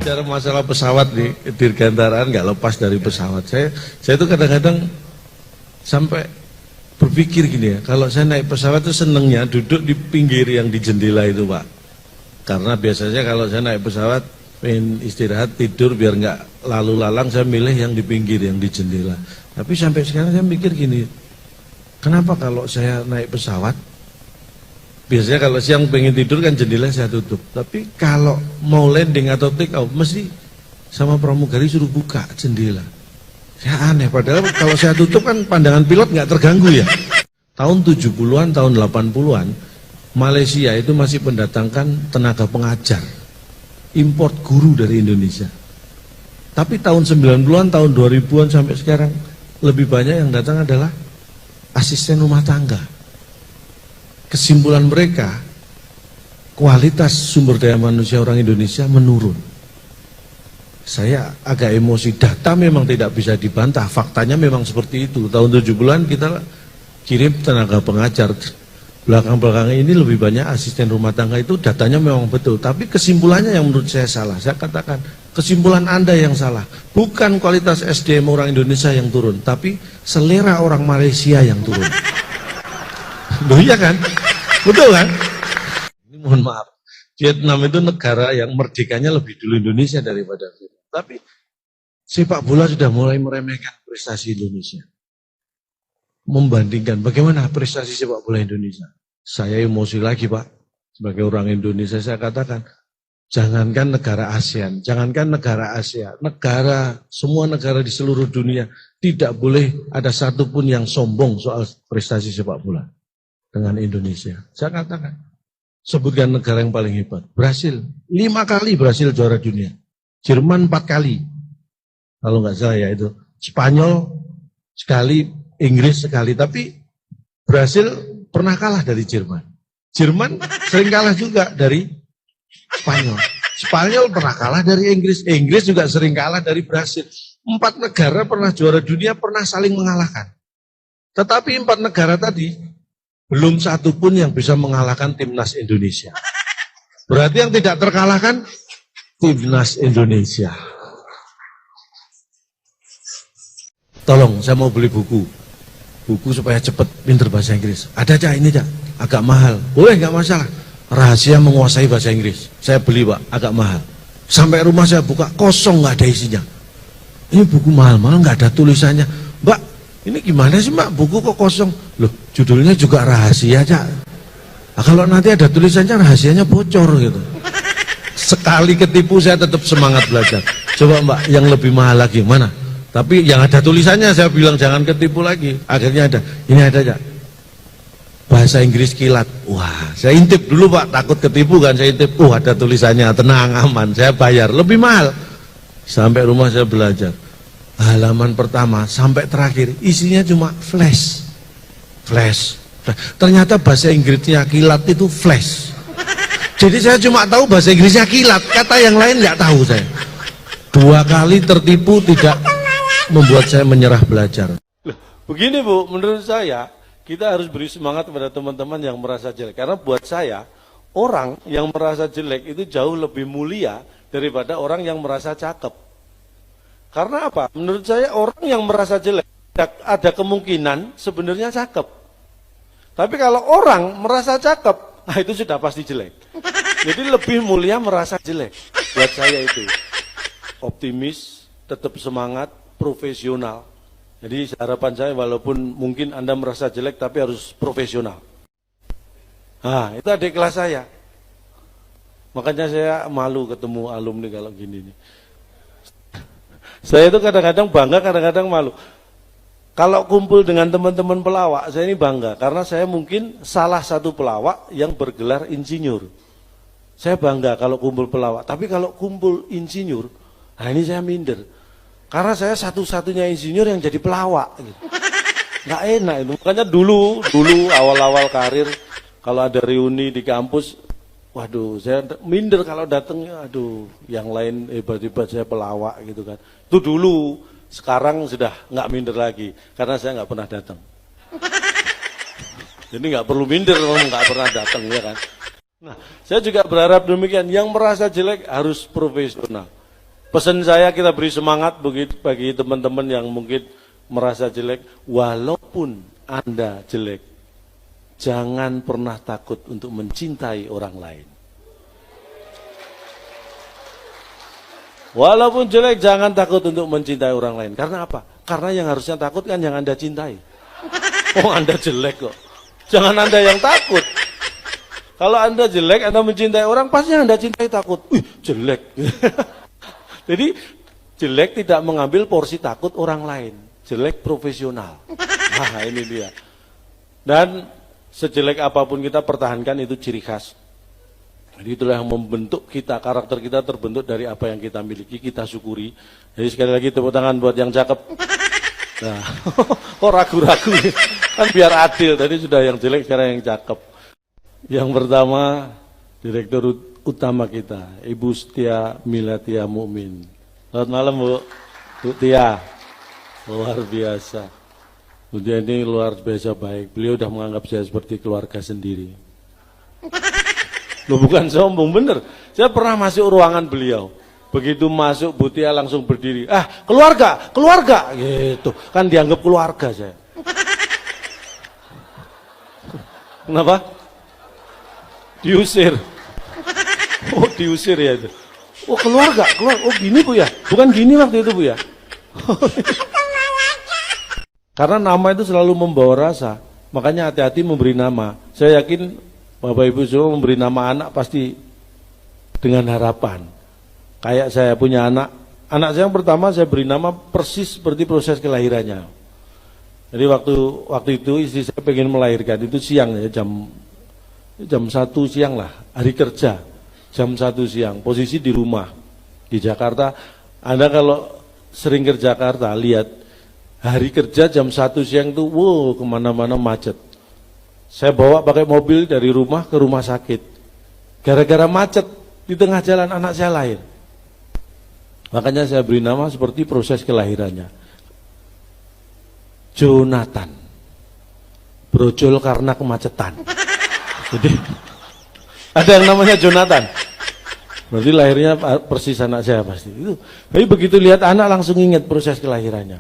bicara masalah pesawat nih, dirgantaraan nggak lepas dari pesawat. Saya tuh kadang-kadang sampai berpikir gini ya, kalau saya naik pesawat itu senengnya duduk di pinggir yang di jendela itu Pak. Karena biasanya kalau saya naik pesawat pengen istirahat tidur biar nggak lalu lalang, saya milih yang di pinggir yang di jendela. Tapi sampai sekarang saya mikir gini, kenapa kalau saya naik pesawat biasanya kalau siang pengen tidur kan jendela saya tutup, tapi kalau mau landing atau take off mesti sama pramugari suruh buka jendela. Saya aneh, padahal kalau saya tutup kan pandangan pilot nggak terganggu ya. Tahun 70-an, tahun 80-an Malaysia itu masih mendatangkan tenaga pengajar, import guru dari Indonesia. Tapi tahun 90-an, tahun 2000-an sampai sekarang lebih banyak yang datang adalah asisten rumah tangga. Kesimpulan mereka, kualitas sumber daya manusia orang Indonesia menurun. Saya agak emosi, data memang tidak bisa dibantah, faktanya memang seperti itu. Tahun 70-an kita kirim tenaga pengajar, belakang-belakang ini lebih banyak asisten rumah tangga, itu datanya memang betul. Tapi kesimpulannya yang menurut saya salah. Saya katakan, kesimpulan Anda yang salah. Bukan kualitas SDM orang Indonesia yang turun, tapi selera orang Malaysia yang turun. Loh iya kan? Betul kan? Ini mohon maaf, Vietnam itu negara yang merdekanya lebih dulu Indonesia daripada Vietnam. Tapi sepak bola sudah mulai meremehkan prestasi Indonesia. Membandingkan bagaimana prestasi sepak bola Indonesia. Saya emosi lagi Pak. Sebagai orang Indonesia saya katakan, jangankan negara ASEAN, jangankan negara Asia, semua negara di seluruh dunia tidak boleh ada satupun yang sombong soal prestasi sepak bola dengan Indonesia. Saya katakan, sebutkan negara yang paling hebat. Brasil, 5 kali Brasil juara dunia. Jerman 4 kali. Kalau nggak salah ya itu. Spanyol sekali, Inggris sekali. Tapi Brasil pernah kalah dari Jerman. Jerman sering kalah juga dari Spanyol. Spanyol pernah kalah dari Inggris. Inggris juga sering kalah dari Brasil. 4 negara pernah juara dunia, pernah saling mengalahkan. Tetapi 4 negara tadi belum satu pun yang bisa mengalahkan timnas Indonesia. Berarti yang tidak terkalahkan timnas Indonesia. Tolong, saya mau beli buku supaya cepat pinter bahasa Inggris. Ada Cak, ini Cak, agak mahal. Boleh, nggak masalah. Rahasia menguasai bahasa Inggris. Saya beli Pak, agak mahal. Sampai rumah saya buka, kosong, nggak ada isinya. Ini buku mahal-mahal, nggak ada tulisannya. Mbak, ini gimana sih Mbak, buku kok kosong? Loh, judulnya juga rahasia Cak. Nah, kalau nanti ada tulisannya rahasianya bocor gitu. Sekali ketipu saya tetap semangat belajar. Coba Mbak, yang lebih mahal lagi mana? Tapi yang ada tulisannya saya bilang jangan ketipu lagi. Akhirnya ada, ini ada Cak, bahasa Inggris kilat. Wah, saya intip dulu Pak, takut ketipu kan, saya intip. Ada tulisannya, tenang, aman, saya bayar, lebih mahal. Sampai rumah saya belajar. Halaman pertama sampai terakhir isinya cuma flash. Ternyata bahasa Inggrisnya kilat itu flash. Jadi saya cuma tahu bahasa Inggrisnya kilat, kata yang lain nggak tahu saya. 2 kali tertipu tidak membuat saya menyerah belajar. Begini Bu, menurut saya kita harus beri semangat kepada teman-teman yang merasa jelek. Karena buat saya, orang yang merasa jelek itu jauh lebih mulia daripada orang yang merasa cakep. Karena apa? Menurut saya orang yang merasa jelek ada kemungkinan sebenarnya cakep. Tapi kalau orang merasa cakep, nah itu sudah pasti jelek. Jadi lebih mulia merasa jelek. Buat saya itu optimis, tetap semangat, profesional. Jadi harapan saya walaupun mungkin Anda merasa jelek tapi harus profesional. Nah itu adik kelas saya. Makanya saya malu ketemu alumni kalau gini nih. Saya itu kadang-kadang bangga, kadang-kadang malu. Kalau kumpul dengan teman-teman pelawak, saya ini bangga. Karena saya mungkin salah satu pelawak yang bergelar insinyur. Saya bangga kalau kumpul pelawak. Tapi kalau kumpul insinyur, nah ini saya minder. Karena saya satu-satunya insinyur yang jadi pelawak. Nggak enak itu. Makanya dulu awal-awal karir, kalau ada reuni di kampus, waduh, saya minder kalau datangnya, aduh, yang lain hebat-hebat saya pelawak gitu kan. Itu dulu, sekarang sudah nggak minder lagi, karena saya nggak pernah datang. Jadi nggak perlu minder kalau nggak pernah datang ya kan. Nah, saya juga berharap demikian. Yang merasa jelek harus profesional. Pesan saya kita beri semangat bagi teman-teman yang mungkin merasa jelek, walaupun Anda jelek, jangan pernah takut untuk mencintai orang lain. Walaupun jelek, jangan takut untuk mencintai orang lain. Karena apa? Karena yang harusnya takut kan yang Anda cintai. Oh, Anda jelek kok. Jangan Anda yang takut. Kalau Anda jelek, Anda mencintai orang, pasti yang Anda cintai takut. Jelek. Jadi, jelek tidak mengambil porsi takut orang lain. Jelek profesional. Nah, ini dia. Dan sejelek apapun kita pertahankan itu ciri khas. Jadi itulah yang membentuk kita, karakter kita terbentuk dari apa yang kita miliki, kita syukuri. Jadi sekali lagi tepuk tangan buat yang cakep. Nah, kok ragu-ragu? Kan biar adil, tadi sudah yang jelek, sekarang yang cakep. Yang pertama, Direktur Utama kita, Ibu Setia Milatia Mukmin. Selamat malam, Bu. Bu Tia, luar biasa. Bu Tia ini luar biasa baik, beliau sudah menganggap saya seperti keluarga sendiri. Loh, bukan sombong, bener. Saya pernah masuk ruangan beliau. Begitu masuk, Bu Tia langsung berdiri. Keluarga, keluarga. Gitu. Kan dianggap keluarga saya. Kenapa? Diusir. Oh, diusir ya itu. Oh, keluarga, keluarga. Oh, gini Bu ya? Bukan gini waktu itu Bu ya? Karena nama itu selalu membawa rasa. Makanya hati-hati memberi nama. Saya yakin Bapak Ibu semua memberi nama anak pasti dengan harapan. Kayak saya punya anak saya yang pertama saya beri nama persis seperti proses kelahirannya. Jadi waktu itu istri saya pengen melahirkan, itu siang ya, jam 1 siang lah, hari kerja, jam 1 siang, posisi di rumah, di Jakarta. Anda kalau sering ke Jakarta, lihat, hari kerja jam 1 siang itu, wow, kemana-mana macet. Saya bawa pakai mobil dari rumah ke rumah sakit. Gara-gara macet di tengah jalan anak saya lahir. Makanya saya beri nama seperti proses kelahirannya. Jonathan. Brojol karena kemacetan. Jadi ada yang namanya Jonathan. Berarti lahirnya persis anak saya pasti. Tapi begitu lihat anak langsung ingat proses kelahirannya.